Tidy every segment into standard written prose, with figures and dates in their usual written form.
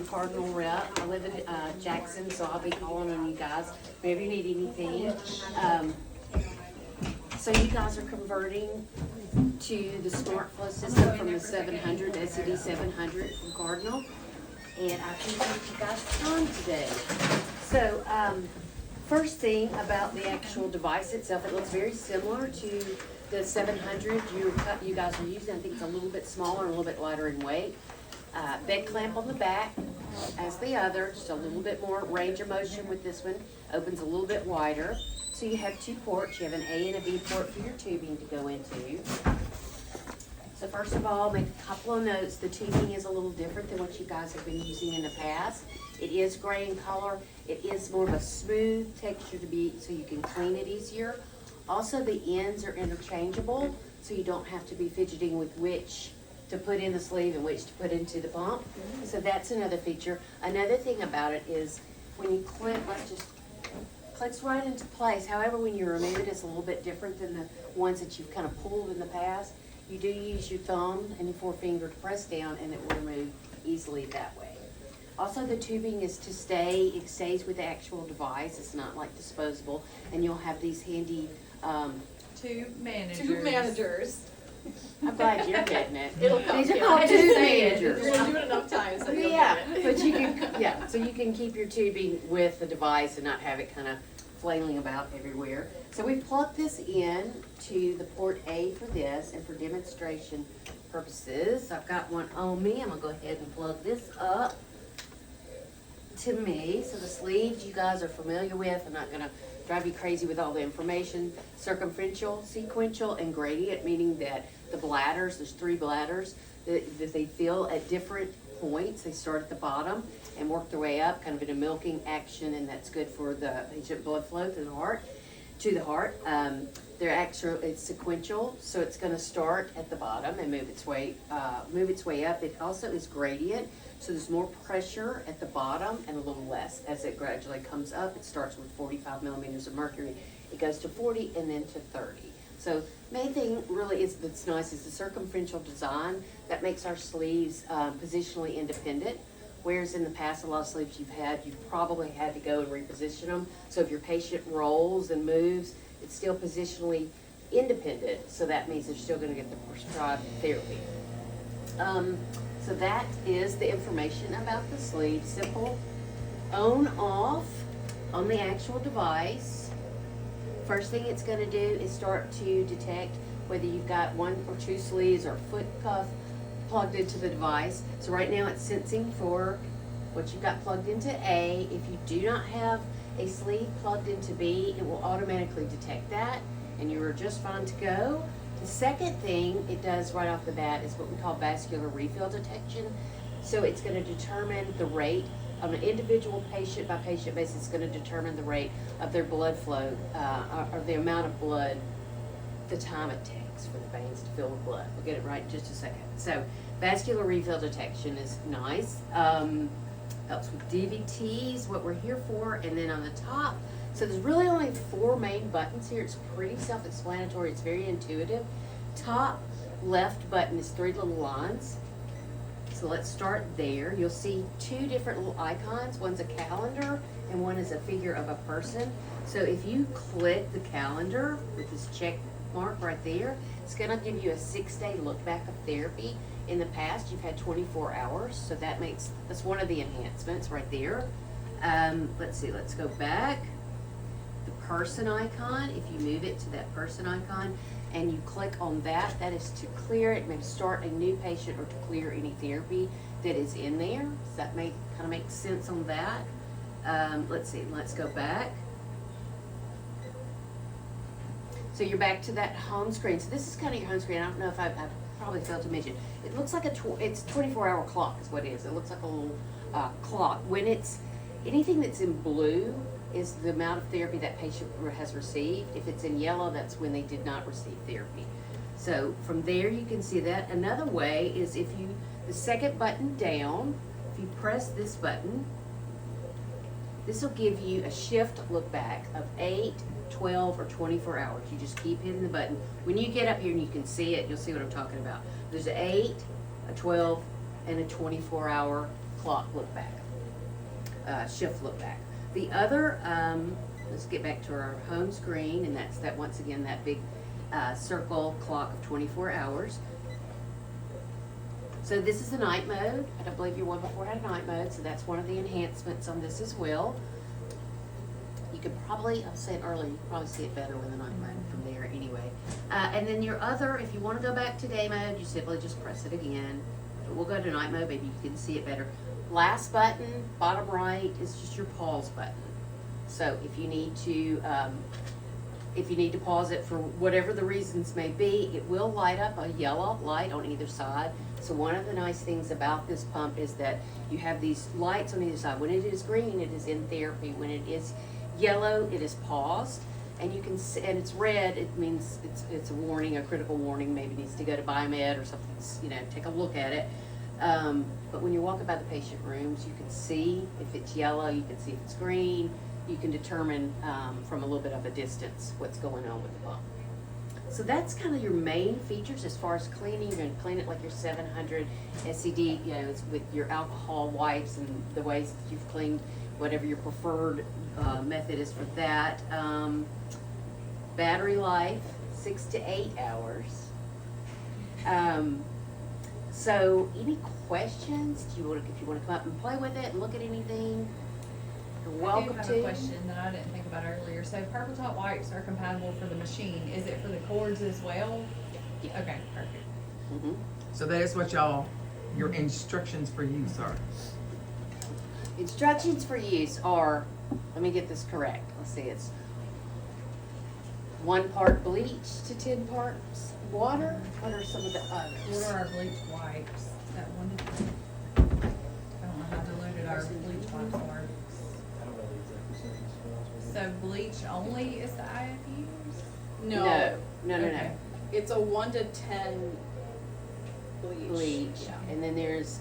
Cardinal rep. I live in Jackson, so I'll be calling on you guys. Maybe you need anything. So you guys are converting to the Smart Flow system from the 700, SCD 700 from Cardinal. And I appreciate you guys' time today. So, first thing about the actual device itself, it looks very similar to the 700 you guys are using. I think it's a little bit smaller and a little bit lighter in weight. Bed clamp on the back, as the other, just a little bit more range of motion with this one. Opens a little bit wider. So you have two ports. You have an A and a B port for your tubing to go into. So first of all, make a couple of notes. The tubing is a little different than what you guys have been using in the past. It is gray in color. It is more of a smooth texture to be, so you can clean it easier. Also, the ends are interchangeable, so you don't have to be fidgeting with which to put in the sleeve and which to put into the pump. So that's another feature. Another thing about it is when you clip, clicks right into place. However, when you remove it, it's a little bit different than the ones that you've kind of pulled in the past. You do use your thumb and your forefinger to press down, and it will remove easily that way. Also, the tubing is to stay, it stays with the actual device. It's not like disposable, and you'll have these handy Tube managers. Tube managers. I'm glad you're getting it. It'll come. These are Yeah. called I just tube say it. managers. You're gonna do it enough times that you'll Yeah, get it. but you can, yeah, so you can keep your tubing with the device and not have it kind of flailing about everywhere. So we plug this in to the port A for this, and for demonstration purposes, I've got one on me. I'm gonna go ahead and plug this up to me. So the sleeves you guys are familiar with. I'm not gonna drive you crazy with all the information. Circumferential, sequential, and gradient, meaning that the bladders, there's 3 bladders that they fill at different points. They start at the bottom and work their way up, kind of in a milking action, and that's good for the patient blood flow to the heart. They're actually, it's sequential, so it's going to start at the bottom and move its way up. It also is gradient, so there's more pressure at the bottom and a little less as it gradually comes up. It starts with 45 millimeters of mercury. It goes to 40 and then to 30. So main thing really is that's nice is the circumferential design that makes our sleeves positionally independent. Whereas in the past, a lot of sleeves you've probably had to go and reposition them. So if your patient rolls and moves, it's still positionally independent. So that means they're still going to get the prescribed therapy. So that is the information about the sleeve. Simple on off on the actual device. First thing it's going to do is start to detect whether you've got 1 or 2 sleeves or foot cuff plugged into the device. So right now it's sensing for what you've got plugged into A. If you do not have a sleeve plugged into B, it will automatically detect that, and you are just fine to go. The second thing it does right off the bat is what we call vascular refill detection. So it's going to determine the rate on an individual patient by patient basis. It's going to determine the rate of their blood flow or the amount of blood, the time it takes for the veins to fill with blood. We'll get it right in just a second. So vascular refill detection is nice. Helps with DVTs, what we're here for. And then on the top, so there's really only 4 main buttons here. It's pretty self-explanatory. It's very intuitive. Top left button is 3 little lines. So let's start there. You'll see 2 different little icons. One's a calendar and one is a figure of a person. So if you click the calendar with this check mark right there, it's going to give you a 6-day look back of therapy. In the past, you've had 24 hours, so that's one of the enhancements right there. Let's see, let's go back. The person icon, if you move it to that person icon and you click on that, that is to clear it, maybe start a new patient or to clear any therapy that is in there. Does that kind of make sense on that? Let's see, let's go back. So you're back to that home screen. So this is kind of your home screen. I don't know if I've probably failed to mention. It looks like it's 24-hour clock is what it is. It looks like a little clock. When it's anything that's in blue is the amount of therapy that patient has received. If it's in yellow, that's when they did not receive therapy. So from there you can see that. Another way is the second button down, if you press this button, this will give you a shift look back of 8, 12, or 24 hours. You just keep hitting the button. When you get up here and you can see it, you'll see what I'm talking about. There's an 8, a 12, and a 24-hour clock look back, shift look back. The other, let's get back to our home screen, and that's that, once again, that big circle clock of 24 hours. So this is the night mode. I don't believe your one before had a night mode, so that's one of the enhancements on this as well. You could probably, I was saying earlier, you could probably see it better with the night mode from there anyway. And then your other, if you want to go back to day mode, you simply just press it again. But we'll go to night mode, maybe you can see it better. Last button, bottom right, is just your pause button. So if you need to pause it for whatever the reasons may be, it will light up a yellow light on either side. So one of the nice things about this pump is that you have these lights on either side. When it is green, it is in therapy. When it is yellow, it is paused. And you can see, and it's red, it means it's a warning, a critical warning, maybe needs to go to biomed or something, take a look at it. But when you're walking by the patient rooms, you can see if it's yellow, you can see if it's green, you can determine from a little bit of a distance what's going on with the pump. So that's kind of your main features as far as cleaning. You're going to clean it like your 700 SCD, it's with your alcohol wipes and the ways that you've cleaned, whatever your preferred method is for that. Battery life, 6 to 8 hours. So any questions? If you want to come up and play with it and look at anything, you're welcome I do have a question that I didn't think about earlier. So purple top wipes are compatible for the machine. Is it for the cords as well? Yeah. Okay, perfect. Mm-hmm. So that is what your instructions for use are. Instructions for use are, let me get this correct. Let's see, it's 1 part bleach to 10 parts water. What are some of the others? What are our bleach wipes? That one to three? I don't know how diluted our bleach wipes are. So bleach only is the IFUs? No. No. Okay. It's a 1 to 10 bleach. Bleach, Yeah. and then there's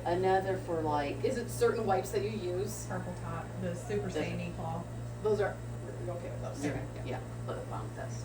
another for like, Is it certain wipes that you use? Purple top, the super sandy cloth. Those are, you're okay with those? Okay. yeah, both on with us.